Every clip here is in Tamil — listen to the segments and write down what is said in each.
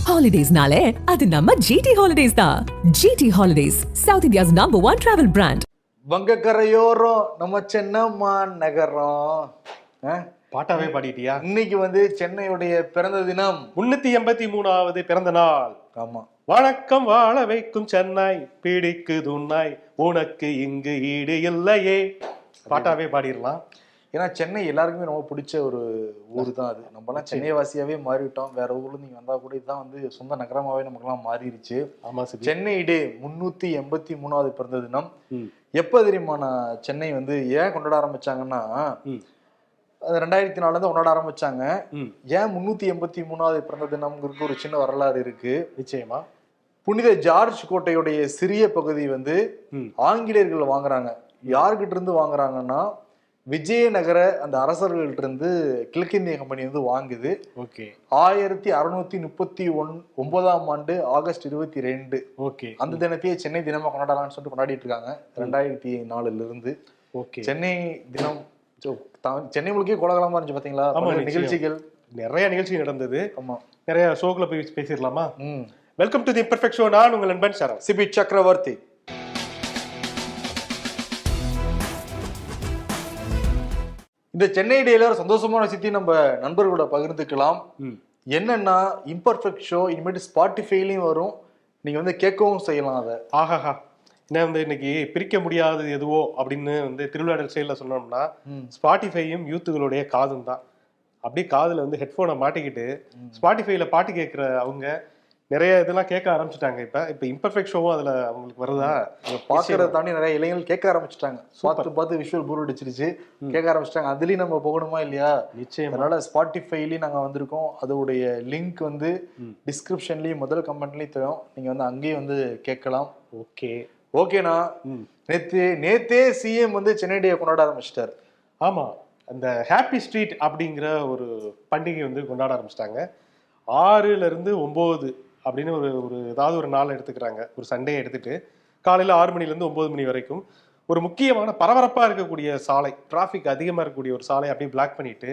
ஹாலிடேஸ்னாலே அது நம்ம ஜிடி ஹாலிடேஸ் தான். GT Holidays, South India's #1 travel brand. வங்கக்கரையோரம் நம்ம சென்னம்மா நகரம். பாட்டாவே பாடிட்டியா? இன்னைக்கு வந்து சென்னையுடைய பிறந்த தினம், 383வது பிறந்த நாள். ஆமா. வணக்கம் வாழ வைக்கும் சென்னை, பிடிக்குது உன்னாய், உனக்கு இங்கு ஈடு இல்லையே. பாட்டாவே பாடிடலாம். ஏன்னா சென்னை எல்லாருக்குமே ரொம்ப பிடிச்ச ஒரு ஊர் தான் அது. நம்மலாம் சென்னை வாசியாவே மாறிவிட்டோம். வேற ஊர்ல நீங்க வந்தா கூட இதுதான் வந்து சொந்த நகரமாவே நமக்குலாம் மாறிடுச்சு. ஆமா, சென்னை டே 383வது பிறந்த தினம். எப்ப தெரியுமா நான் சென்னை வந்து ஏன் கொண்டாட ஆரம்பிச்சாங்கன்னா, 2004 கொண்டாட ஆரம்பிச்சாங்க. ஏன் 383வது பிறந்த தினம்ங்கிறது ஒரு சின்ன வரலாறு இருக்கு. நிச்சயமா. புனித ஜார்ஜ் கோட்டையுடைய சிறிய பகுதி வந்து ஆங்கிலேயர்கள் வாங்குறாங்க. யாருக்கிட்ட இருந்து வாங்குறாங்கன்னா, விஜயநகர அந்த அரசர்கள்ட்ட இருந்து கிழக்கிந்திய கம்பெனி வந்து வாங்குது. 1639ஆம் ஆண்டு ஆகஸ்ட் 22 அந்த தினத்தையே சென்னை தினமா கொண்டாடலாம்னு சொல்லிட்டு கொண்டாடிட்டு இருக்காங்க 2004 இருந்து. சென்னை தினம் சென்னை முழுக்கே கோலாகலமா இருந்துச்சு பாத்தீங்களா? நிகழ்ச்சிகள், நிறைய நிகழ்ச்சி நடந்தது. ஆமா, நிறைய ஷோக்களை போய் பேசிடலாமா? Welcome to the Imperfect Show. நான் உங்கள் நண்பன் சரண், சிபி சக்கரவர்த்தி. இந்த சென்னை டேல சந்தோஷமான விஷயத்தையும் நம்ம நண்பர்களோட பகிர்ந்துக்கலாம். என்னன்னா, இம்பர்ஃபெக்ட் ஷோ இனிமேட்டு ஸ்பாட்டிஃபைலையும் வரும். நீங்க வந்து கேட்கவும் செய்யலாம் அதை. ஆஹாஹா. என்ன வந்து இன்னைக்கு பிரிக்க முடியாதது எதுவோ அப்படின்னு வந்து திருவிழாடல் செயல சொன்னோம்னா, ஸ்பாட்டிஃபையும் யூத்துகளுடைய காதும் தான். அப்படியே காதுல வந்து ஹெட்போனை மாட்டிக்கிட்டு ஸ்பாட்டிஃபைல பாட்டு கேட்கிற அவங்க நிறைய இதெல்லாம் கேட்க ஆரம்பிச்சுட்டாங்க. இப்ப இம்பர்ஃபெக்ட் ஷோவும் அதுல அவங்களுக்கு வருதா? பாக்குறத தாண்டி நிறைய இளைஞர்கள் கேட்க ஆரம்பிச்சுட்டாங்க. பார்த்து விஷுவல் போர் அடிச்சிருச்சு, கேட்க ஆரம்பிச்சிட்டாங்க. அதுலயும் நம்ம போகணுமா இல்லையா? நிச்சயம். அதனால ஸ்பாட்டிஃபைலயும் நாங்க வந்திருக்கோம். அதோடைய லிங்க் வந்து டிஸ்கிரிப்ஷன்லயும் முதல் கமெண்ட்லயும் தரும். நீங்க வந்து அங்கேயும் வந்து கேட்கலாம். ஓகேண்ணா. நேத்தே சிஎம் வந்து சென்னை டே கொண்டாட ஆரம்பிச்சிட்டாரு. ஆமா, அந்த ஹாப்பி ஸ்ட்ரீட் அப்படிங்கிற ஒரு பண்டிகை வந்து கொண்டாட ஆரம்பிச்சிட்டாங்க. 6 to 9 அப்படின்னு ஒரு ஏதாவது ஒரு நாள் எடுத்துக்கிறாங்க. ஒரு சண்டே எடுத்துட்டு காலையில 6 மணிலேருந்து 9 மணி வரைக்கும் ஒரு முக்கியமான பரபரப்பா இருக்கக்கூடிய சாலை, டிராபிக் அதிகமா இருக்கக்கூடிய ஒரு சாலை அப்படியே பிளாக் பண்ணிட்டு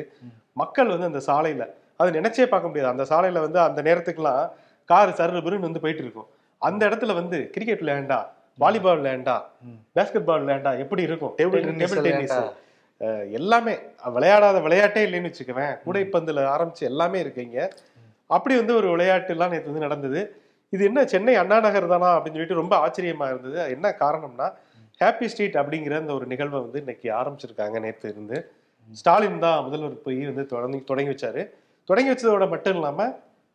மக்கள் வந்து அந்த சாலையில, அது நினைச்சே பார்க்க முடியாது, அந்த சாலையில வந்து அந்த நேரத்துக்குலாம் காரு சர்ருன்னு வந்து போயிட்டு இருக்கும். அந்த இடத்துல வந்து கிரிக்கெட் விளையாண்டா, வாலிபால் விளையாண்டா, பேஸ்கெட் பால் விளையாண்டா எப்படி இருக்கும், டேபிள் டென்னிஸ், எல்லாமே விளையாடாத விளையாட்டே இல்லைன்னு வச்சுக்குவேன். கூடைப்பந்துல ஆரம்பிச்சு எல்லாமே இருக்குங்க. அப்படி வந்து ஒரு விளையாட்டு எல்லாம் நேற்று வந்து நடந்தது. இது என்ன சென்னை அண்ணா நகர் தானா அப்படின்னு சொல்லிட்டு ரொம்ப ஆச்சரியமா இருந்தது. என்ன காரணம்னா, ஹாப்பி ஸ்ட்ரீட் அப்படிங்கிற அந்த ஒரு நிகழ்வை வந்து இன்னைக்கு ஆரம்பிச்சிருக்காங்க. நேற்று இருந்து ஸ்டாலின் தான் முதல்வர் போய் வந்து தொடங்கி வச்சாரு. தொடங்கி வச்சதோட மட்டும் இல்லாம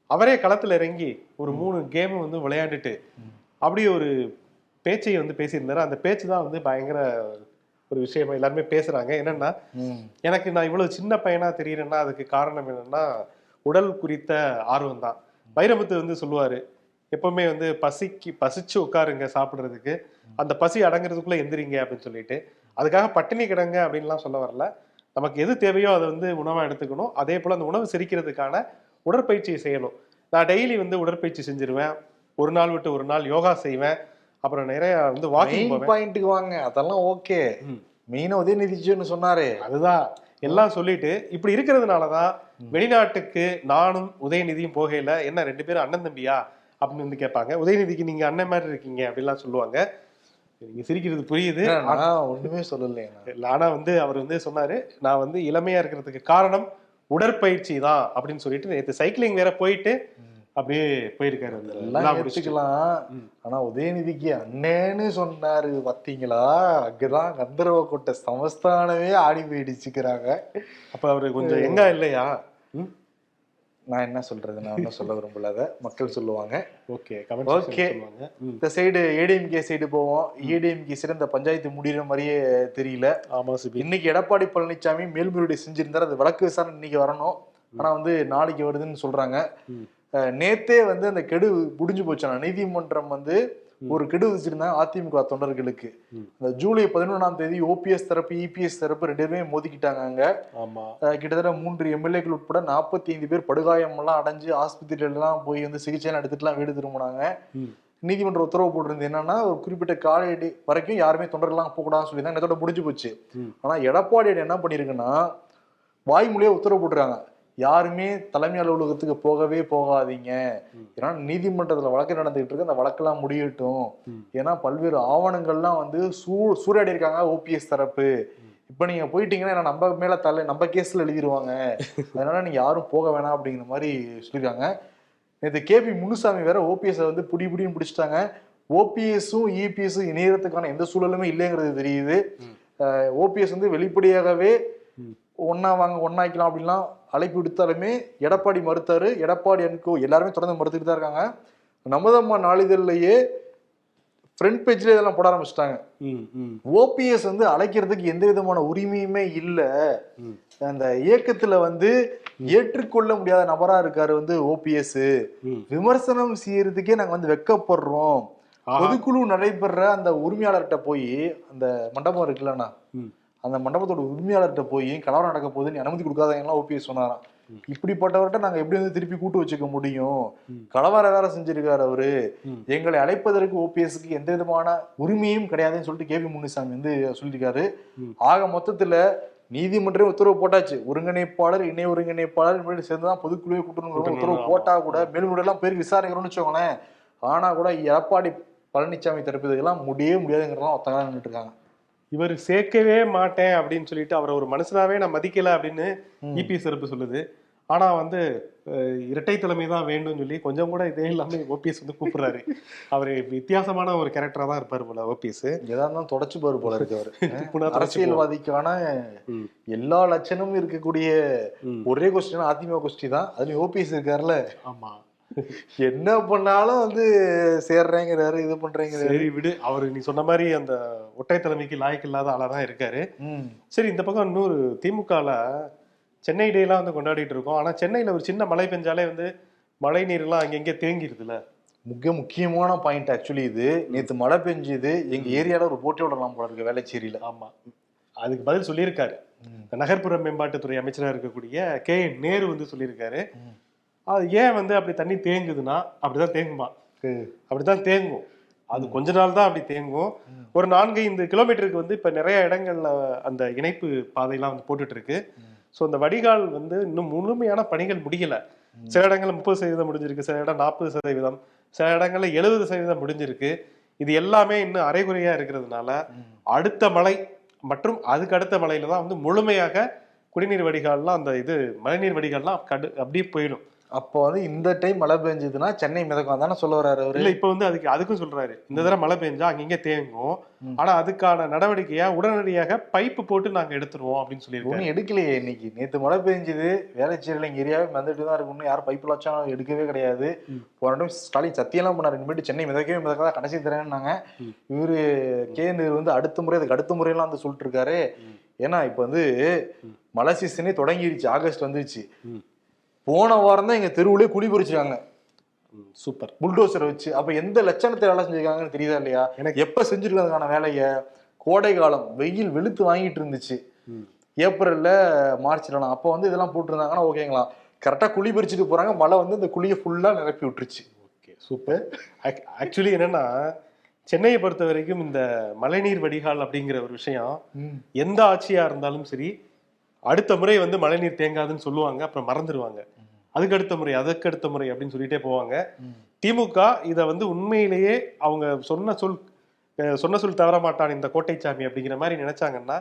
அவரே களத்துல இறங்கி ஒரு 3 கேம் வந்து விளையாண்டுட்டு அப்படி ஒரு பேச்சை வந்து பேசியிருந்தாரு. அந்த பேச்சு தான் வந்து பயங்கர ஒரு விஷயமா எல்லாருமே பேசுறாங்க. என்னன்னா, எனக்கு நான் இவ்வளவு சின்ன பையனா தெரியுறேன்னா அதுக்கு காரணம் என்னன்னா, உடல் குறித்த ஆர்வம் தான். வைரமுத்து வந்து சொல்லுவாரு, எப்பவுமே வந்து பசிச்சு உட்காருங்க சாப்பிடுறதுக்கு, அந்த பசி அடங்குறதுக்குள்ள எந்திரிங்க அப்படின்னு சொல்லிட்டு. அதுக்காக பட்டினி கிடங்க அப்படின்லாம் சொல்ல வரல. நமக்கு எது தேவையோ அதை வந்து உணவா எடுத்துக்கணும். அதே போல அந்த உணவு செரிக்கிறதுக்கான உடற்பயிற்சியை செய்யணும். நான் டெய்லி வந்து உடற்பயிற்சி செஞ்சிருவேன். ஒரு நாள் விட்டு ஒரு நாள் யோகா செய்வேன். அப்புறம் நிறைய வந்து வாக்கிங் போவேன். பாயிண்ட்டுக்கு வாங்க, அதெல்லாம் ஓகே. மெயினா உதயநிதின்னு சொன்னாரு, அதுதான் எல்லாம் சொல்லிட்டு இப்படி இருக்கிறதுனாலதான் வெளிநாட்டுக்கு நானும் உதயநிதியும் போகையில, என்ன 2 பேரும் அண்ணன் தம்பியா அப்படின்னு வந்து கேட்பாங்க. உதயநிதிக்கு நீங்க அண்ணன் மாதிரி இருக்கீங்க அப்படின்லாம் சொல்லுவாங்க. நீங்க சிரிக்கிறது புரியுது, ஒண்ணுமே சொல்லல. ஆனா வந்து அவர் வந்து சொன்னாரு, நான் வந்து இளமையா இருக்கிறதுக்கு காரணம் உடற்பயிற்சி தான் அப்படின்னு சொல்லிட்டு நேற்று சைக்கிளிங் வேற போயிட்டு அப்படியே போயிருக்காரு. ஆனா உதயநிதிக்கு அண்ணேன்னு சொன்னாரு பாத்தீங்களா, அங்கதான் கந்தர்வ கோட்டை சமஸ்தானமே ஆடி போயிடுச்சுக்கிறாங்க. அப்ப அவரு கொஞ்சம் எங்க இல்லையா? நான் என்ன சொல்றது, நான் ஒன்னும் சொல்ல விரும்பல, மக்கள் சொல்லுவாங்க. ஓகே, இந்த சைடு ஏடிஎம்கே சைடு போவோம். ஏடிஎம்கே சிறந்த பஞ்சாயத்து முடிகிற மாதிரியே தெரியல. ஆமா, இன்னைக்கு எடப்பாடி பழனிசாமி மேல்முறையீடு செஞ்சிருந்தாரு. அது வழக்கு விசாரணை இன்னைக்கு வரணும். ஆனா வந்து நாளைக்கு வருதுன்னு சொல்றாங்க. நேத்தே வந்து அந்த கெடு முடிஞ்சு போச்சான. நீதிமன்றம் வந்து ஒரு கெடு வச்சிருந்தாங்க அதிமுக தொண்டர்களுக்கு. அந்த ஜூலை 11ஆம் தேதி ஓபிஎஸ் தரப்பு இபிஎஸ் தரப்பு 2 பேருமே மோதிக்கிட்டாங்க. கிட்டத்தட்ட 3 எம்எல்ஏக்கள் உட்பட 45 பேர் படுகாயம் எல்லாம் அடைஞ்சு ஆஸ்பத்திரியில எல்லாம் போய் வந்து சிகிச்சை எடுத்துட்டுலாம் வீடு திரும்பினாங்க. நீதிமன்ற உத்தரவு போட்டிருந்து என்னன்னா, ஒரு குறிப்பிட்ட கால வரைக்கும் யாருமே தொண்டர்கள்லாம் போகக்கூடாதுன்னு சொல்லியிருந்தாங்க. இதோட முடிஞ்சு போச்சு. ஆனா எடப்பாடி என்ன பண்ணிருக்குன்னா, வாய்மொழியா உத்தரவு போட்டுருக்காங்க, யாருமே தலைமை அலுவலகத்துக்கு போகவே போகாதீங்க, ஏன்னா நீதிமன்றத்துல வழக்கு நடந்துகிட்டு இருக்கு, அந்த வழக்கெல்லாம் முடியட்டும், ஏன்னா பல்வேறு ஆவணங்கள்லாம் வந்து சூறையாடி இருக்காங்க ஓபிஎஸ் தரப்பு. இப்ப நீங்க போயிட்டீங்கன்னா நம்ம மேல நம்ம கேஸ்ல எழுதிருவாங்க, அதனால நீங்க யாரும் போக வேணாம் அப்படிங்கிற மாதிரி சொல்லியிருக்காங்க. நேற்று கேபி முனுசாமி வேற ஓபிஎஸ் வந்து புடின்னு பிடிச்சிட்டாங்க. ஓபிஎஸும் இபிஎஸும் இணையறதுக்கான எந்த சூழலுமே இல்லைங்கிறது தெரியுது. ஓபிஎஸ் வந்து வெளிப்படையாகவே ஒன்னா வாங்க ஒன்னாக்கலாம் அப்படின்லாம் அழைப்பு விடுத்தாலுமே எடப்பாடி மறுத்தாரு. எடப்பாடி அன்கோ எல்லாருமே தொடர்ந்து மறுத்துட்டு தான் இருக்காங்க. நமதம்மா நாளிதழ்லயே ஃப்ரண்ட் பேஜ்ல இதெல்லாம் போட ஆரம்பிச்சிட்டாங்க. ஓபிஎஸ் வந்து அழைக்கிறதுக்கு எந்த விதமான உரிமையுமே இல்லை, அந்த இயக்கத்துல வந்து ஏற்றுக்கொள்ள முடியாத நபரா இருக்காரு வந்து ஓபிஎஸ், விமர்சனம் செய்யறதுக்கே நாங்க வந்து வெக்கப்படுறோம். பொதுக்குழு நடைபெற அந்த உரிமையாளர்கிட்ட போய், அந்த மண்டபம் இருக்குல்லண்ணா, அந்த மண்டபத்தோட உரிமையாளர்கிட்ட போய் கலவரம் நடக்க போகுதுன்னு அனுமதி கொடுக்காதவங்கலாம் ஓபிஎஸ் சொன்னாராம். இப்படிப்பட்டவர்கிட்ட நாங்க எப்படி வந்து திருப்பி கூட்டு வச்சுக்க முடியும், கலவரம் வேற செஞ்சிருக்காரு அவரு, எங்களை அழைப்பதற்கு ஓபிஎஸ்க்கு எந்த விதமான உரிமையும் கிடையாதுன்னு சொல்லிட்டு கேபி முனுசாமி வந்து சொல்லியிருக்காரு. ஆக மொத்தத்துல நீதிமன்றம் உத்தரவு போட்டாச்சு, ஒருங்கிணைப்பாளர் இணை ஒருங்கிணைப்பாளர் சேர்ந்துதான் பொதுக்குழுவை கூட்டணும் உத்தரவு போட்டா கூட மேல்முறையெல்லாம் பேருக்கு விசாரிக்கிறோம்னு வச்சுக்கோங்களேன். ஆனா கூட எடப்பாடி பழனிசாமி தரப்புலாம் முடியாதுங்கிறதெல்லாம் ஒத்தங்களா நின்றுட்டு இருக்காங்க. இவர் சேர்க்கவே மாட்டேன் அப்படின்னு சொல்லிட்டு அவரை ஒரு மனுஷனாவே நான் மதிக்கல அப்படின்னு இபிஎஸ் தரப்பு சொல்லுது. ஆனா வந்து இரட்டை தலைமை தான் வேண்டும் சொல்லி கொஞ்சம் கூட இதே இல்லாம ஓபிஎஸ் வந்து கூப்பிடுறாரு. அவரு வித்தியாசமான ஒரு கேரக்டரா தான் இருப்பாரு போல ஓபிஎஸ். ஏதாவது தொடச்சு பாரு போல இருக்கு அவரு. அரசியல்வாதிக்கான எல்லா லட்சணமும் இருக்கக்கூடிய ஒரே கொஸ்டின் அதிமுக கொஸ்டின் தான், அதுலயும் ஓபிஎஸ் இருக்காருல்ல. ஆமா, என்ன பண்ணாலும் வந்து சேர்றேங்கிறாரு, இது பண்றேங்கிறாரு. சரி விடு, அவரு நீ சொன்ன மாதிரி அந்த ஒற்றை தலைமைக்கு லாய்க்கு இல்லாத ஆளாதான் இருக்காரு. சரி, இந்த பக்கம் இன்னொரு திமுகல சென்னை டே எல்லாம் வந்து கொண்டாடிட்டு இருக்கோம். ஆனா சென்னையில ஒரு சின்ன மழை பெஞ்சாலே வந்து மழை நீர் எல்லாம் அங்கங்க தேங்கிருதுல. முக்கியமான பாயிண்ட் ஆக்சுவலி இது. நேற்று மழை பெஞ்சுது, எங்க ஏரியால ஒரு போட்டி விடலாம் போல இருக்கு வேளச்சேரியில. ஆமா, அதுக்கு பதில் சொல்லியிருக்காரு நகர்ப்புற மேம்பாட்டுத்துறை அமைச்சராக இருக்கக்கூடிய கே நேரு வந்து சொல்லியிருக்காரு. அது ஏன் வந்து அப்படி தண்ணி தேங்குதுன்னா அப்படிதான் தேங்குமா, அப்படிதான் தேங்கும். அது கொஞ்ச நாள் தான் அப்படி தேங்கும். ஒரு 4-5 கிலோமீட்டருக்கு வந்து இப்ப நிறைய இடங்கள்ல அந்த இணைப்பு பாதையெல்லாம் வந்து போட்டுட்டு இருக்கு. ஸோ அந்த வடிகால் வந்து இன்னும் முழுமையான பணிகள் முடியல. சில இடங்கள்ல 30% முடிஞ்சிருக்கு, சில இடம் 40%, சில இடங்கள்ல 70% முடிஞ்சிருக்கு. இது எல்லாமே இன்னும் அரைகுறையா இருக்கிறதுனால அடுத்த மழை மற்றும் அதுக்கு அடுத்த மழையில தான் வந்து முழுமையாக குடிநீர் வடிகால்லாம் அந்த இது மழைநீர் வடிகால்லாம் அப்படியே போயிடும். அப்போ வந்து இந்த டைம் மழை பெஞ்சதுன்னா சென்னை மிதக்கும் தானே சொல்ல வர்றாரு அவரு. இல்ல, இப்ப வந்து அதுக்கும் சொல்றாரு, இந்த தடவை மழை பெஞ்சா அங்கங்க தேங்கும், ஆனா அதுக்கான நடவடிக்கையா உடனடியாக பைப்பு போட்டு நாங்க எடுத்துருவோம் அப்படின்னு சொல்லியிருக்கோம். எடுக்கலையே இன்னைக்கு. நேற்று மழை பெஞ்சது, வேளச்சேரியில இங்க ஏரியாவே வந்துட்டு தான் இருக்குன்னு யாரும் பைப்பு லாச்சும் எடுக்கவே கிடையாது. போன டைம் ஸ்டாலின் சத்தியெல்லாம் பண்ணாரு, இனிமேட்டு சென்னை மிதக்காத கடைசி தரேன்னாங்க. இவரு கேந்திர வந்து அடுத்த முறை அதுக்கு அடுத்த முறையெல்லாம் வந்து சொல்லிட்டு இருக்காரு. ஏன்னா இப்ப வந்து மழை சீசனே தொடங்கிடுச்சு, ஆகஸ்ட் வந்துருச்சு. போன வாரம் தான் எங்க தெருவுலயே குழி பறிச்சிருக்காங்க. சூப்பர், புல்டோசரை வச்சு. அப்ப எந்த லட்சணத்தை வேலை செஞ்சிருக்காங்கன்னு தெரியுதா இல்லையா? எனக்கு எப்ப செஞ்சிருக்காதுக்கான வேலைய, கோடை காலம் வெயில் வெளுத்து வாங்கிட்டு இருந்துச்சு, ஏப்ரல்ல மார்ச்லாம். அப்ப வந்து இதெல்லாம் போட்டுருந்தாங்கன்னா ஓகேங்களா, கரெக்டா குழி பறிச்சுட்டு போறாங்க, மழை வந்து இந்த குழியை ஃபுல்லா நிரப்பி விட்டுருச்சு. Okay, super. ஆக்சுவலி என்னன்னா சென்னையை பொறுத்த வரைக்கும் இந்த மழைநீர் வடிகால் அப்படிங்கிற ஒரு விஷயம் எந்த ஆட்சியா இருந்தாலும் சரி, அடுத்த முறை வந்து மழைநீர் தேங்காதுன்னு சொல்லுவாங்க, அப்புறம் மறந்துடுவாங்க. அதுக்கு அடுத்த முறை அப்படின்னு சொல்லிட்டே போவாங்க. திமுக இதை வந்து உண்மையிலேயே அவங்க சொன்ன சொல் தவற மாட்டான் இந்த கோட்டைச்சாமி அப்படிங்கிற மாதிரி நினைச்சாங்கன்னா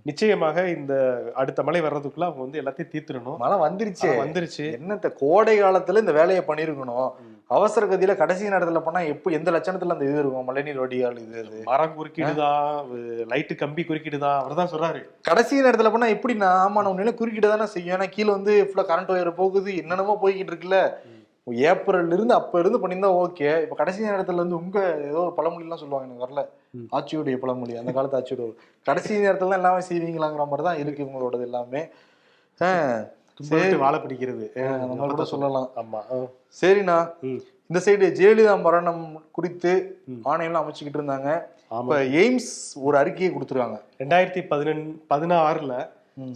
நிச்சயமாக இந்த அடுத்த மழை வர்றதுக்குள்ள அவங்க வந்து எல்லாத்தையும் தீர்த்துடணும். மழை வந்துருச்சு. என்னத்த கோடை காலத்துல இந்த வேலையை பண்ணிருக்கணும். அவசர கதியில கடைசி நேரத்துல பண்ணா எந்த லட்சணத்துல அந்த இது இருக்கும் மழைநீர் வடிகால். இது மரம் குறுக்கிடுதா, லைட்டு கம்பி குறுக்கிடுதா, அவர்தான் சொல்றாரு. கடைசி நேரத்துல பண்ணா எப்படின்னா, ஆமா நம்ம குறுக்கிட்டுதானே செய்யும். ஏன்னா கீழே வந்து ஃபுல்லா கரண்ட் ஒயர் போகுது, என்னென்னமோ போய்கிட்டு இருக்குல்ல. ஏப்ரல் இருந்து அப்ப இருந்து பண்ணியிருந்தா ஓகே. இப்ப கடைசி நேரத்துல வந்து உங்க ஏதோ ஒரு பழமொழி எல்லாம் சொல்லுவாங்க, எனக்கு வரல, ஆட்சியுடைய பழமொழி, அந்த காலத்து ஆட்சியோட கடைசி நேரத்துல தான் எல்லாமே செய்வீங்களாங்கிற மாதிரி தான் இருக்கு இவங்களோடது எல்லாமே. வாழை பிடிக்கிறது நம்ம கூட சொல்லலாம். ஆமா, சரிண்ணா. இந்த சைடு ஜெயலலிதா மரணம் குறித்து ஆணையெல்லாம் அமைச்சுக்கிட்டு இருந்தாங்க. இப்ப எய்ம்ஸ் ஒரு அறிக்கையை கொடுத்துருக்காங்க. 2016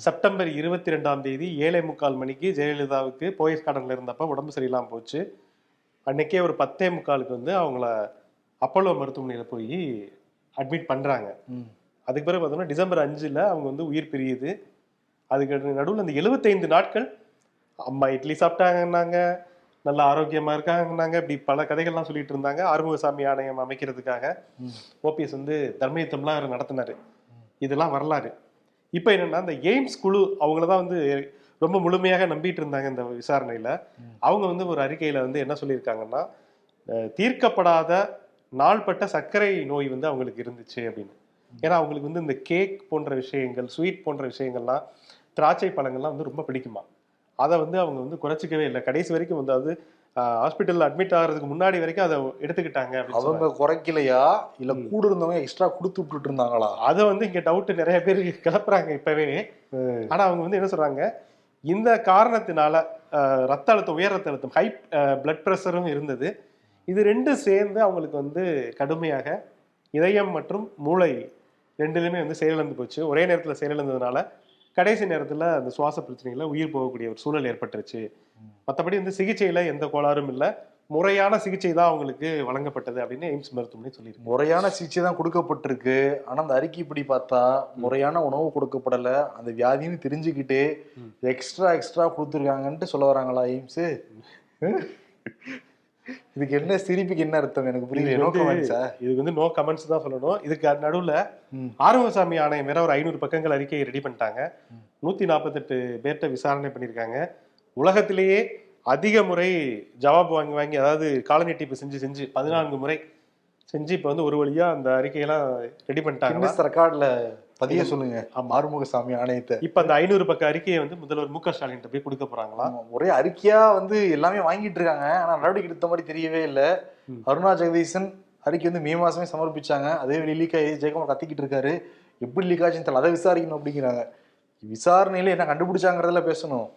செப்டம்பர் 22 7:45 மணிக்கு ஜெயலலிதாவுக்கு போயஸ் கார்டன்ல இருந்தப்ப உடம்பு சரியில்லாம போச்சு. அன்னைக்கே ஒரு 10:45 வந்து அவங்கள அப்போலோ மருத்துவமனையில போய் அட்மிட் பண்றாங்க. அதுக்கு பிறகு பார்த்தோம்னா டிசம்பர் 5 அவங்க வந்து உயிர் பிரியுது. அதுக்கு நடுவில் அந்த 75 நாட்கள் அம்மா இட்லி சாப்பிட்டாங்கன்னாங்க, நல்ல ஆரோக்கியமா இருக்காங்கன்னாங்க, இப்படி பல கதைகள்லாம் சொல்லிட்டு இருந்தாங்க. ஆறுமுகசாமி ஆணையம் அமைக்கிறதுக்காக ஓபிஎஸ் வந்து தர்மயுத்தம்லாம் அவர் நடத்தினாரு. இதெல்லாம் வரலாறு. இப்போ என்னன்னா இந்த எய்ம்ஸ் குழு அவங்கள தான் வந்து ரொம்ப முழுமையாக நம்பிட்டு இருந்தாங்க இந்த விசாரணையில. அவங்க வந்து ஒரு அறிக்கையில வந்து என்ன சொல்லியிருக்காங்கன்னா, தீர்க்கப்படாத நாள்பட்ட சர்க்கரை நோய் வந்து அவங்களுக்கு இருந்துச்சு அப்படின்னு. ஏன்னா அவங்களுக்கு வந்து இந்த கேக் போன்ற விஷயங்கள், ஸ்வீட் போன்ற விஷயங்கள்லாம், திராட்சை பழங்கள்லாம் வந்து ரொம்ப பிடிக்குமா. அதை வந்து அவங்க வந்து குறைச்சிக்கவே இல்லை. கடைசி வரைக்கும் வந்து அது ஹாஸ்பிட்டல்ல அட்மிட் ஆகிறதுக்கு முன்னாடி வரைக்கும் அதை எடுத்துக்கிட்டாங்க. அவங்க குறைக்கலையா இல்ல கூட இருந்தவங்க எக்ஸ்ட்ரா கொடுத்து விட்டுட்டு இருந்தாங்களா? அதை வந்து இங்க டவுட் நிறைய பேர் கிளப்புறாங்க இப்பவே. ஆனா அவங்க வந்து என்ன சொல்றாங்க, இந்த காரணத்தினால ரத்த அழுத்தம், உயர் ரத்த அழுத்தம், ஹை பிளட் ப்ரெஷரும் இருந்தது. இது ரெண்டும் சேர்ந்து அவங்களுக்கு வந்து கடுமையாக இதயம் மற்றும் மூளை ரெண்டுலையுமே வந்து செயலிழந்து போச்சு. ஒரே நேரத்தில் செயலிழந்ததுனால கடைசி நேரத்தில் அந்த சுவாச பிரச்சனைகளை உயிர் போகக்கூடிய ஒரு சூழல் ஏற்பட்டுருச்சு. மற்றபடி வந்து சிகிச்சையில எந்த கோளாறும் இல்லை, முறையான சிகிச்சை தான் அவங்களுக்கு வழங்கப்பட்டது அப்படின்னு எய்ம்ஸ் மருத்துவமனை சொல்லியிருக்கு. முறையான சிகிச்சை தான் கொடுக்கப்பட்டிருக்கு. ஆனா அந்த அறிக்கை இப்படி பார்த்தா முறையான உணவு கொடுக்கப்படல, அந்த வியாதின்னு தெரிஞ்சுக்கிட்டு எக்ஸ்ட்ரா கொடுத்துருக்காங்கன்ட்டு சொல்ல வராங்களா எய்ம்ஸ்? இதுக்கு என்ன சிரிப்புக்கு என்ன அர்த்தம் எனக்கு புரியுது. இதுக்கு வந்து நோ கமெண்ட்ஸ் தான் சொல்லணும். இதுக்கு நடுவுல ஆறுமுகசாமி ஆணையம் வேற ஒரு 500 பக்கங்கள் அறிக்கையை ரெடி பண்ணிட்டாங்க. 148 பேர்ட்ட விசாரணை பண்ணியிருக்காங்க. உலகத்திலேயே அதிக முறை ஜவாப் வாங்கி அதாவது கால நீட்டிப்பு செஞ்சு 14 முறை செஞ்சு இப்ப வந்து ஒரு வழியா அந்த அறிக்கையெல்லாம் ரெடி பண்ணிட்டாங்க. ரெக்கார்ட்ல பதிய சொல்லுங்க ஆறுமுகசாமி ஆணையத்தை. இப்ப அந்த 500 பக்க அறிக்கையை வந்து முதல்வர் மு க ஸ்டாலின் போய் கொடுக்க போறாங்களா? ஒரே அறிக்கையா வந்து எல்லாமே வாங்கிட்டு இருக்காங்க. ஆனா நடவடிக்கை எடுத்த மாதிரி தெரியவே இல்லை. அருணா ஜெகதீசன் அறிக்கை வந்து மே மாசமே சமர்ப்பிச்சாங்க. அதே வெளி லீக் ஆகி ஜெயக்குமார் கத்திக்கிட்டு இருக்காரு. எப்படி லீக் ஆச்சுன்னு தெரியல, அதை விசாரிக்கணும் அப்படிங்கிறாங்க. விசாரணையில என்ன கண்டுபிடிச்சாங்கிறதுல பேசணும்,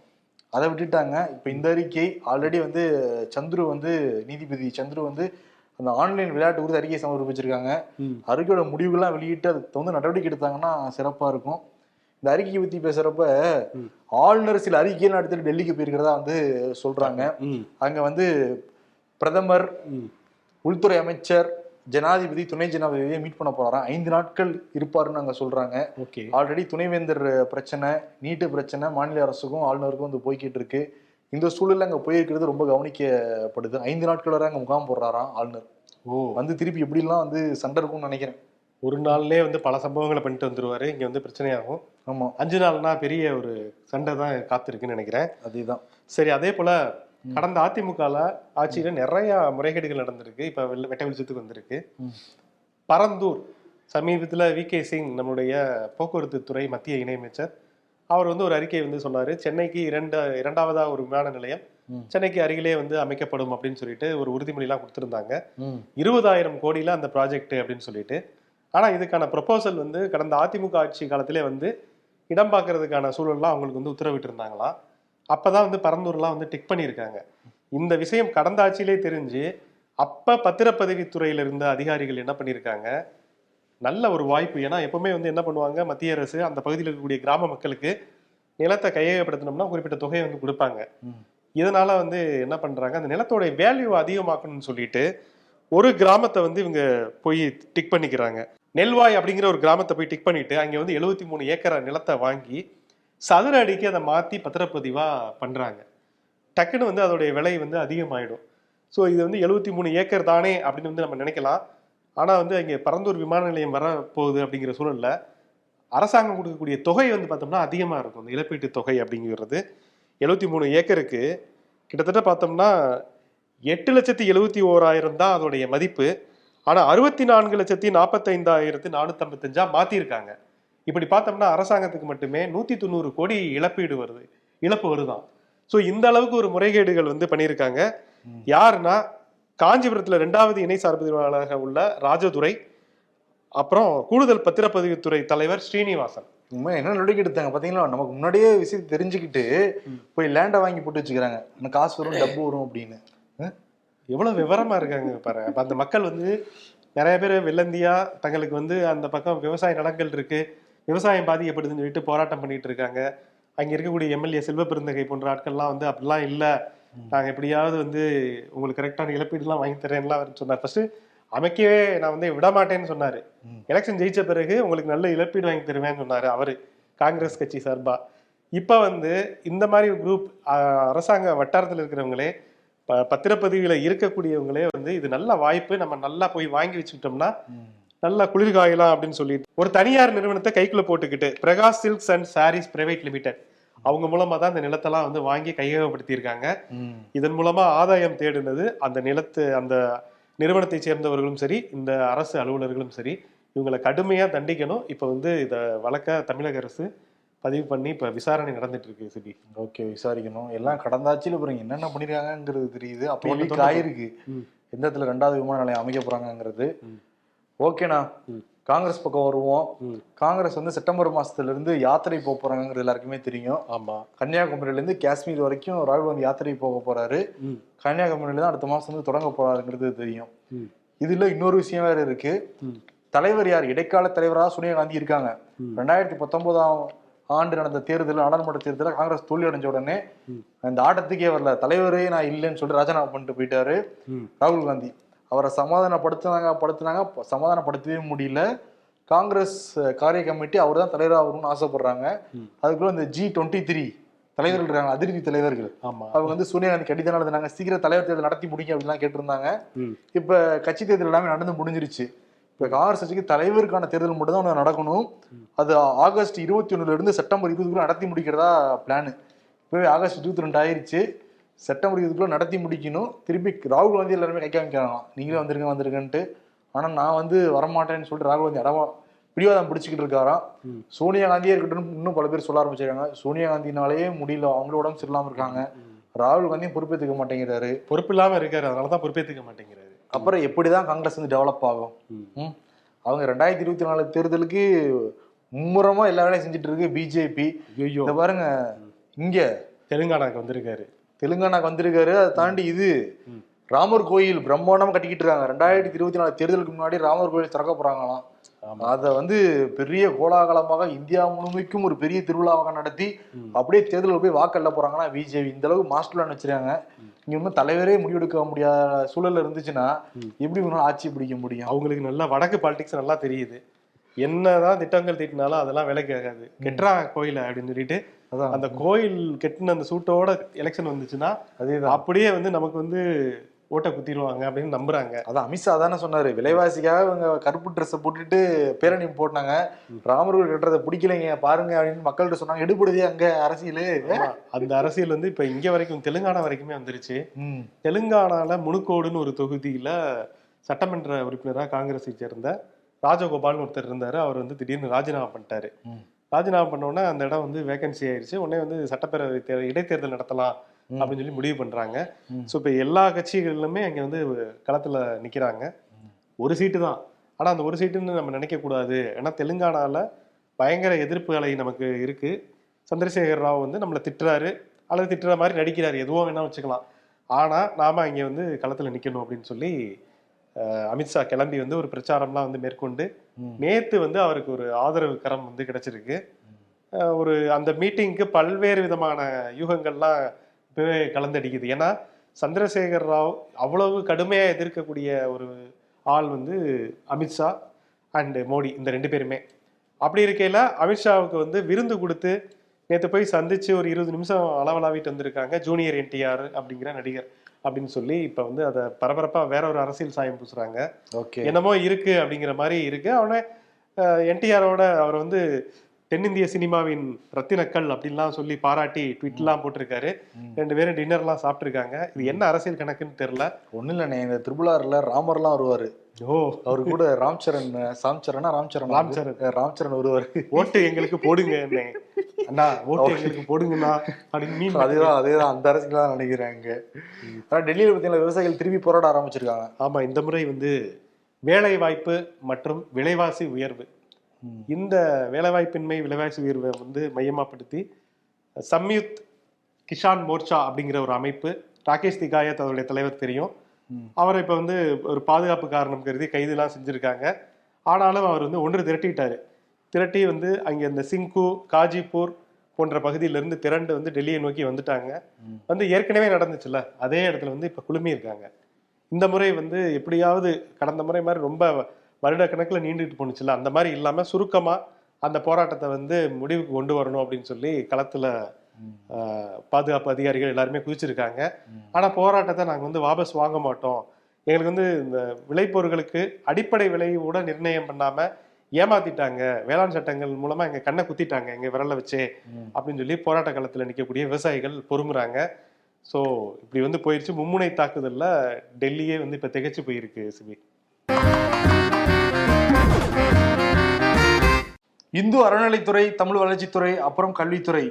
அதை விட்டுட்டாங்க. இப்ப இந்த அறிக்கை ஆல்ரெடி வந்து நீதிபதி சந்துரு வந்து அந்த ஆன்லைன் விளையாட்டு குறித்து அறிக்கையை சமர்ப்பிச்சிருக்காங்க. அறிக்கையோட முடிவுகள்லாம் வெளியிட்டு அதுக்கு வந்து நடவடிக்கை எடுத்தாங்கன்னா சிறப்பா இருக்கும். இந்த அறிக்கையை பத்தி பேசுறப்ப ஆளுநர் சில அறிக்கையெல்லாம் எடுத்துட்டு டெல்லிக்கு போயிருக்கிறதா வந்து சொல்றாங்க. அங்க வந்து பிரதமர், உள்துறை அமைச்சர், ஜனாதிபதி, துணை ஜனாதிபதியை மீட் பண்ண போறாராம். 5 நாட்கள் இருப்பாருன்னு அங்க சொல்றாங்க. ஆல்ரெடி துணைவேந்தர் பிரச்சனை, நீட்டு பிரச்சனை மாநில அரசுக்கும் ஆளுநருக்கும் வந்து போய்கிட்டு இருக்கு. இந்த சூழல்ல அங்க போயிருக்கிறது ரொம்ப கவனிக்கப்படுது. 5 நாட்கள் வரை அங்க முகாம் போடுறாராம் ஆளுநர். வந்து திருப்பி எப்படிலாம் வந்து சண்டை இருக்கும்னு நினைக்கிறேன். ஒரு நாள்லயே வந்து பல சம்பவங்களை பண்ணிட்டு வந்துருவாரு. இங்க வந்து பிரச்சனையாகும். ஆமா, 5 நாள்னா பெரிய ஒரு சண்டை தான் காத்திருக்குன்னு நினைக்கிறேன். அதுதான் சரி. அதே போல கடந்த அதிமுக ஆட்சியில நிறைய முறைகேடுகள் நடந்திருக்கு. இப்ப வெட்ட வெளிச்சத்துக்கு வந்திருக்கு. பரந்தூர் சமீபத்துல வி.கே. சிங், நம்மளுடைய போக்குவரத்து துறை மத்திய இணையமைச்சர், அவர் வந்து ஒரு அறிக்கை வந்து சொன்னாரு. சென்னைக்கு இரண்டாவதா ஒரு விமான நிலையம் சென்னைக்கு அருகிலே வந்து அமைக்கப்படும் அப்படின்னு சொல்லிட்டு ஒரு உறுதிமொழிலாம் கொடுத்திருந்தாங்க. 20,000 கோடியில அந்த ப்ராஜெக்ட் அப்படின்னு சொல்லிட்டு. ஆனா இதுக்கான ப்ரொபோசல் வந்து கடந்த அதிமுக ஆட்சி காலத்திலே வந்து இடம் பார்க்கறதுக்கான சூழல்லாம் அவங்களுக்கு வந்து உத்தரவிட்டு இருந்தாங்களாம். அப்பதான் வந்து பரந்தூர்லாம் வந்து டிக் பண்ணியிருக்காங்க. இந்த விஷயம் கடந்த ஆட்சியிலே தெரிஞ்சு அப்ப பத்திரப்பதிவுத்துறையில இருந்த அதிகாரிகள் என்ன பண்ணியிருக்காங்க, நல்ல ஒரு வாய்ப்பு. ஏன்னா எப்பவுமே வந்து என்ன பண்ணுவாங்க, மத்திய அரசு அந்த பகுதியில் இருக்கக்கூடிய கிராம மக்களுக்கு நிலத்தை கையகப்படுத்தணும்னா குறிப்பிட்ட தொகையை வந்து கொடுப்பாங்க. இதனால வந்து என்ன பண்றாங்க, அந்த நிலத்தோட வேல்யூ அதிகமாக்கணும்னு சொல்லிட்டு ஒரு கிராமத்தை வந்து இவங்க போய் டிக் பண்ணிக்கிறாங்க. நெல்வாய் அப்படிங்கிற ஒரு கிராமத்தை போய் டிக் பண்ணிட்டு அங்க வந்து 73 ஏக்கர் நிலத்தை வாங்கி சதுர அடிக்கு அதை மாத்தி பத்திரப்பதிவா பண்றாங்க. டக்குன்னு வந்து அதோடைய விலை வந்து அதிகமாயிடும். ஸோ இது வந்து 73 ஏக்கர் தானே அப்படின்னு வந்து நம்ம நினைக்கலாம். ஆனா வந்து அங்கே பரந்தூர் விமான நிலையம் வர போகுது அப்படிங்கிற சூழல்ல அரசாங்கம் கொடுக்கக்கூடிய தொகை வந்து பார்த்தோம்னா அதிகமா இருக்கும். இந்த இழப்பீட்டு தொகை அப்படிங்கிறது 73 ஏக்கருக்கு கிட்டத்தட்ட பார்த்தோம்னா 8,71,000 தான் அதோடைய மதிப்பு. ஆனா 64,45,455 மாத்திருக்காங்க. இப்படி பார்த்தோம்னா அரசாங்கத்துக்கு மட்டுமே 190 கோடி இழப்பு வருதான். ஸோ இந்த அளவுக்கு ஒரு முறைகேடுகள் வந்து பண்ணியிருக்காங்க. யாருன்னா காஞ்சிபுரத்துல 2வது இணை சார்பதிவாளராக உள்ள ராஜதுரை, அப்புறம் கூடுதல் பத்திரப்பதிவுத்துறை தலைவர் ஸ்ரீனிவாசன். என்ன நடவடிக்கை எடுத்தாங்க பாத்தீங்களா? நமக்கு முன்னாடியே விஷயத்தை தெரிஞ்சுக்கிட்டு போய் லேண்டை வாங்கி போட்டு வச்சுக்கிறாங்க. காசு வரும், டப்பு வரும் அப்படின்னு. எவ்வளவு விவரமா இருக்காங்க பாரு. அந்த மக்கள் வந்து நிறைய பேர் வெள்ளந்தியா தங்களுக்கு வந்து அந்த பக்கம் விவசாய நிலங்கள் இருக்கு, விவசாயம் பாதிக்கப்படுதுன்னு சொல்லிட்டு போராட்டம் பண்ணிட்டு இருக்காங்க. அங்க இருக்கக்கூடிய எம்எல்ஏ செல்வ பெருந்தகை போன்ற ஆட்கள்லாம் வந்து அப்படிலாம் இல்லை, நாங்க எப்படியாவது வந்து உங்களுக்கு கரெக்டான இழப்பீடுலாம் வாங்கி தரேன்லாம் சொன்னார். ஃபர்ஸ்ட் அமைக்கவே நான் வந்து விட மாட்டேன்னு சொன்னாரு. எலெக்ஷன் ஜெயிச்ச பிறகு உங்களுக்கு நல்ல இழப்பீடு வாங்கி தருவேன்னு சொன்னாரு அவரு, காங்கிரஸ் கட்சி சார்பா. இப்ப வந்து இந்த மாதிரி குரூப் அரசாங்க வட்டாரத்தில் இருக்கிறவங்களே பத்திரப்பதிவுல இருக்கக்கூடியவங்களே வந்து இது நல்ல வாய்ப்பு, நம்ம நல்லா போய் வாங்கி வச்சுக்கிட்டோம்னா நல்லா குளிர்காயலாம் அப்படின்னு சொல்லிட்டு ஒரு தனியார் நிறுவனத்தை கைக்குள்ள போட்டுக்கிட்டு Prakash silks and sarees private limited அவங்க மூலமா தான் அந்த நிலத்தெல்லாம் வந்து வாங்கி கையகப்படுத்தியிருக்காங்க. இதன் மூலமா ஆதாயம் தேடினது அந்த நிறுவனத்தை சேர்ந்தவர்களும் சரி, இந்த அரசு அலுவலர்களும் சரி, இவங்களை கடுமையா தண்டிக்கணும். இப்ப வந்து இத வழக்க தமிழக அரசு பதிவு பண்ணி இப்ப விசாரணை நடந்துட்டு இருக்கு. சிபி ஓகே, விசாரிக்கணும். எல்லாம் கடந்த ஆட்சியில பாருங்க என்னென்ன பண்ணிருக்காங்கிறது தெரியுது. அப்போ லீக் ஆயிருக்கு எந்த இடத்துல 2வது விமான நிலையம் அமைக்க போறாங்கிறது. ஓகேண்ணா, காங்கிரஸ் பக்கம் வருவோம். காங்கிரஸ் வந்து செப்டம்பர் மாசத்துல இருந்து யாத்திரை போக போறாங்கிறது எல்லாருக்குமே தெரியும். ஆமா, கன்னியாகுமரியில இருந்து காஷ்மீர் வரைக்கும் ராகுல் காந்தி யாத்திரை போக போறாரு. கன்னியாகுமரியில தான் அடுத்த மாசம் வந்து தொடங்க போறாருங்கிறது தெரியும். இதுல இன்னொரு விஷயம் வேற இருக்கு. தலைவர் யார்? இடைக்கால தலைவராக சோனியா காந்தி இருக்காங்க. 2019ஆம் ஆண்டு நடந்த தேர்தல், நாடாளுமன்ற தேர்தலில் காங்கிரஸ் தோல்வி அடைஞ்ச உடனே அந்த ஆட்டத்துக்கே வரல, தலைவரே நான் இல்லைன்னு சொல்லிட்டு ராஜினாமா பண்ணிட்டு போயிட்டாரு ராகுல் காந்தி. அவரை சமாதானப்படுத்தவே முடியல. காங்கிரஸ் காரிய கமிட்டி அவர் தான் தலைவராக வரும்னு ஆசைப்படுறாங்க. அதுக்குள்ள இந்த G23 தலைவர்கள் இருக்காங்க, அதிருப்தி தலைவர்கள். அவங்க வந்து சோனியா காந்தி கடிதம் எழுதினாங்க, சீக்கிரம் தலைவர் தேர்தல் நடத்தி முடிங்க அப்படின்லாம் கேட்டிருந்தாங்க. இப்ப கட்சி தேர்தல் எல்லாமே நடந்து முடிஞ்சிருச்சு. இப்ப காங்கிரஸ் கட்சிக்கு தலைவருக்கான தேர்தல் மட்டும் தான் நடக்கணும். அது ஆகஸ்ட் 21 இருந்து செப்டம்பர் 20 நடத்தி முடிக்கிறதா பிளான். இப்பவே ஆகஸ்ட் 22 ஆயிருச்சு. செப்டம்பர் 20 நடத்தி முடிக்கணும். திருப்பி ராகுல் காந்தி எல்லாருமே கை காமிக்கிறாங்க, நீங்களே வந்துருங்கன்ட்டு. ஆனா நான் வந்து வரமாட்டேன்னு சொல்லிட்டு ராகுல் காந்தி பிடிவாதம் பிடிச்சிக்கிட்டு இருக்காராம். சோனியா காந்தியே இருக்கட்டும் இன்னும் பல பேர் சொல்ல ஆரம்பிச்சிருக்காங்க. சோனியா காந்தினாலேயே முடியல, அவங்களோட உடம்பு சரியில்லாம இருக்காங்க. ராகுல் காந்தியும் பொறுப்பேற்றுக்க மாட்டேங்கிறாரு. பொறுப்பு இல்லாம இருக்காரு, அதனாலதான் பொறுப்பேற்றுக்க மாட்டேங்கிறாரு. அப்புறம் எப்படிதான் காங்கிரஸ் வந்து டெவலப் ஆகும்? அவங்க 2024 தேர்தலுக்கு மும்முரமா எல்லா வேலையும் செஞ்சுட்டு இருக்கு பிஜேபி. இத பாருங்க, இங்க தெலுங்கானாக்கு வந்திருக்காரு. அதை தாண்டி இது ராமர் கோயில் பிரம்மாண்டமா கட்டிக்கிட்டு இருக்காங்க. 2024 தேர்தலுக்கு முன்னாடி ராமர் கோயில் திறக்க போறாங்களாம். அதை வந்து பெரிய கோலாகலமாக இந்தியா முழுமைக்கும் ஒரு பெரிய திருவிழாவாக நடத்தி அப்படியே தேர்தலில் போய் வாக்கல்ல போறாங்கன்னா பிஜேபி இந்த அளவுக்கு மாஸ்டர் பிளான் வச்சிருக்காங்க. இங்க இன்னும் தலைவரே முடிவெடுக்க முடியாத சூழல்ல இருந்துச்சுன்னா எப்படி வேணாலும் ஆட்சி பிடிக்க முடியும்? அவங்களுக்கு நல்லா வடக்கு பாலிடிக்ஸ் நல்லா தெரியுது. என்னதான் திட்டங்கள் தீட்டினாலும் அதெல்லாம் விலைக்கு ஆகாது. கெட்ரா கோயில் அப்படின்னு சொல்லிட்டு அந்த கோயில் கெட்டின அந்த சூட்டோட எலெக்ஷன் வந்துச்சுன்னா அப்படியே வந்து நமக்கு வந்து ஓட்ட குத்திடுவாங்க அப்படின்னு நம்புறாங்க. அதான் அமித்ஷா தானே சொன்னாரு, விலைவாசிக்காக இவங்க கருப்பு ட்ரெஸ் போட்டுட்டு பேரணி போட்டாங்க, ராமர் கட்டுறதை பிடிக்கலைங்க பாருங்க அப்படின்னு மக்கள்கிட்ட சொன்னாங்க. எடுபடுதே அங்க அரசியல். அந்த அரசியல் வந்து இப்ப இங்க வரைக்கும் தெலுங்கானா வரைக்குமே வந்துருச்சு. தெலுங்கானால முனுக்கோடுன்னு ஒரு தொகுதியில சட்டமன்ற உறுப்பினராக காங்கிரஸை சேர்ந்த ராஜகோபால்னு ஒருத்தர் இருந்தாரு. அவர் வந்து திடீர்னு ராஜினாமா பண்ணிட்டாரு. ராஜினாமா பண்ண உடனே அந்த இடம் வந்து வேகன்சி ஆயிடுச்சு. உடனே வந்து சட்டப்பேரவை இடைத்தேர்தல் நடத்தலாம் அப்படின்னு சொல்லி முடிவு பண்றாங்க. ஸோ இப்போ எல்லா கட்சிகளிலுமே அங்கே வந்து களத்துல நிக்கிறாங்க. ஒரு சீட்டு தான், ஆனா அந்த ஒரு சீட்டுன்னு நம்ம நினைக்க கூடாது. ஏன்னா தெலுங்கானால பயங்கர எதிர்ப்பு அலை நமக்கு இருக்கு. சந்திரசேகர் ராவ் வந்து நம்மளை திட்டுறாரு அல்லது திட்டுற மாதிரி நடிக்கிறாரு, எதுவும் வேணா வச்சுக்கலாம். ஆனா நாம அங்கே வந்து களத்துல நிக்கணும் அப்படின்னு சொல்லி அமித்ஷா கிளம்பி வந்து ஒரு பிரச்சாரம்லாம் வந்து மேற்கொண்டு நேத்து வந்து அவருக்கு ஒரு ஆதரவு கரம் வந்து கிடைச்சிருக்கு. ஒரு அந்த மீட்டிங்க்கு பல்வேறு விதமான யூகங்கள்லாம் இப்பவே கலந்தடிக்குது. ஏன்னா சந்திரசேகர் ராவ் அவ்வளவு கடுமையா எதிர்க்கக்கூடிய ஒரு ஆள் வந்து அமித்ஷா அண்ட் மோடி, இந்த 2 பேருமே. அப்படி இருக்கையில அமித்ஷாவுக்கு வந்து விருந்து கொடுத்து நேற்று போய் சந்திச்சு ஒரு 20 நிமிஷம் அளவலாவிட்டு வந்திருக்காங்க. ஜூனியர் என்டிஆர் அப்படிங்கிற நடிகர் அப்படின்னு சொல்லி இப்ப வந்து அதை பரபரப்பா வேற ஒரு அரசியல் சாயம் பூசுறாங்க. என்னமோ இருக்கு அப்படிங்கிற மாதிரி இருக்கு. அவனே என்டிஆரோட அவர் வந்து தென்னிந்திய சினிமாவின் ரத்தினக்கல் அப்படின்லாம் சொல்லி பாராட்டி ட்வீட்லாம் போட்டிருக்காரு. 2 பேரும் டின்னர்லாம் சாப்பிட்டுருக்காங்க. இது என்ன அரசியல் கணக்குன்னு தெரியல. ஒன்னும் இல்லைண்ணே, இந்த திருபுலாறுல ராமர்லாம் வருவாரு. அவரு கூட ராம்சரண் வருவாரு. ஓட்டு எங்களுக்கு போடுங்க அண்ணா, ஓட்டு எங்களுக்கு போடுங்கண்ணா அப்படின்னு. அதேதான் அந்த அரசியல் தான் நினைக்கிறாங்க. ஆனா டெல்லியில பார்த்தீங்கன்னா விவசாயிகள் திருப்பி போராட ஆரம்பிச்சிருக்காங்க. ஆமா, இந்த முறை வந்து வேலை வாய்ப்பு மற்றும் விலைவாசி உயர்வு, இந்த வேலைவாய்ப்பின்மை விலைவாசி உயர்வை வந்து மையமாப்படுத்தி சம்யுக்த் கிஷான் மோர்ச்சா அப்படிங்கிற ஒரு அமைப்பு, ராகேஷ் திகாயத் அவருடைய தலைவர் தெரியும். அவரை இப்ப வந்து ஒரு பாதுகாப்பு காரணம் கருதி கைதுலாம் செஞ்சிருக்காங்க. ஆனாலும் அவர் வந்து ஒன்று திரட்டி வந்து அங்க இந்த சிங்கு, காஜிப்பூர் போன்ற பகுதியிலிருந்து திரண்டு வந்து டெல்லியை நோக்கி வந்துட்டாங்க. வந்து ஏற்கனவே நடந்துச்சுல்ல அதே இடத்துல வந்து இப்ப குழுமி இருக்காங்க. இந்த முறை வந்து எப்படியாவது கடந்த முறை மாதிரி ரொம்ப வருட கணக்குல நீண்டுட்டு போனுச்சுல அந்த மாதிரி இல்லாம சுருக்கமா அந்த போராட்டத்தை வந்து முடிவுக்கு கொண்டு வரணும் அப்படின்னு சொல்லி களத்துல பாதுகாப்பு அதிகாரிகள் எல்லாருமே குதிச்சிருக்காங்க. ஆனா போராட்டத்தை நாங்க வந்து வாபஸ் வாங்க மாட்டோம், எங்களுக்கு வந்து இந்த விளைபொருட்களுக்கு அடிப்படை விலை கூட நிர்ணயம் பண்ணாம ஏமாத்திட்டாங்க, வேளாண் சட்டங்கள் மூலமா எங்க கண்ணை குத்திட்டாங்க எங்க விரல வச்சே அப்படின்னு சொல்லி போராட்ட களத்துல நிற்கக்கூடிய விவசாயிகள் பொறுமுறாங்க. ஸோ இப்படி வந்து போயிடுச்சு. மும்முனை தாக்குதல்ல டெல்லியே வந்து இப்ப திகைச்சு போயிருக்கு சிபி. இந்து அறநிலைத்துறை, தமிழ் வளர்ச்சித்துறை, அப்புறம் கல்வித்துறை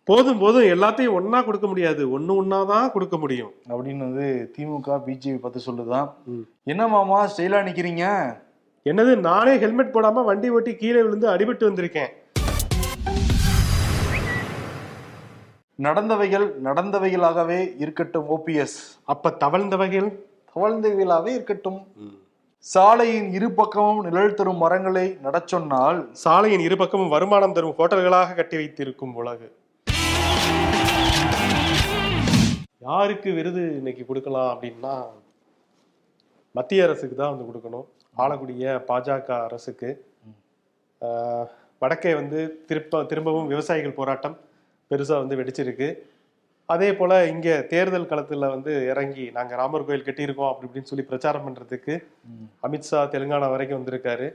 போதும் போதும் எல்லாத்தையும் ஒன்னா கொடுக்க முடியாது, ஒன்னாதான் கொடுக்க முடியும் அப்படின்னு வந்து திமுக பிஜேபி பார்த்து சொல்லுதான். என்ன மாமா ஸ்டைலா நிக்கிறீங்க? என்னது, நானே ஹெல்மெட் போடாம வண்டி ஓட்டி கீழே விழுந்து அடிபட்டு வந்திருக்கேன். நடந்தவைகளாகவே இருக்கட்டும் ஓபிஎஸ். அப்ப தவழ்ந்தவைகளாகவே இருக்கட்டும். சாலையின் இரு பக்கமும் நிழல் தரும் மரங்களை நடச்சொன்னால் சாலையின் இரு பக்கமும் வருமானம் தரும் ஹோட்டல்களாக கட்டி வைத்திருக்கும் உலகு. யாருக்கு விருது இன்னைக்கு கொடுக்கலாம் அப்படின்னா மத்திய அரசுக்கு தான் வந்து கொடுக்கணும். ஆளக்கூடிய பாஜக அரசுக்கு. வடக்கே வந்து திரும்பவும் விவசாயிகள் போராட்டம் பெருசா வந்து வெடிச்சிருக்கு. அதே போல இங்க தேர்தல் களத்துல வந்து இறங்கி நாங்க ராமர் கோயில் கட்டியிருக்கோம் அப்படி இப்படின்னு சொல்லி பிரச்சாரம் பண்றதுக்கு அமித்ஷா தெலுங்கானா வரைக்கும் வந்திருக்காரு.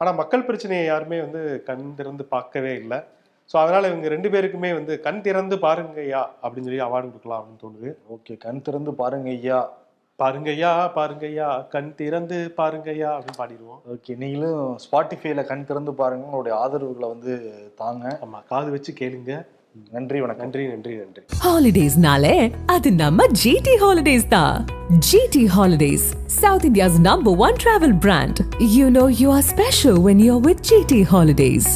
ஆனா மக்கள் பிரச்சனையை யாருமே வந்து கண் திறந்து பார்க்கவே இல்லை. ஸோ அதனால இவங்க 2 பேருக்குமே வந்து கண் திறந்து பாருங்கய்யா அப்படின்னு சொல்லி அவார்டு கொடுக்கலாம் அப்படின்னு தோணுது. ஓகே, கண் திறந்து பாருங்க ஐயா, பாருங்கய்யா பாருங்கய்யா, கண் திறந்து பாருங்கய்யா அப்படின்னு பாடிடுவோம். ஓகே, நீங்களும் ஸ்பாட்டிஃபைல கண் திறந்து பாருங்க, உங்களுடைய ஆதரவுகளை வந்து தாங்க. ஆமா, காது வச்சு கேளுங்க. நன்றி, வணக்கம். நன்றி நன்றி நன்றி. ஹாலிடேஸ்னாலே அது நம்ம GT Holidays தான். GT Holidays, South India's #1 travel brand. You know you are special when you're with GT Holidays.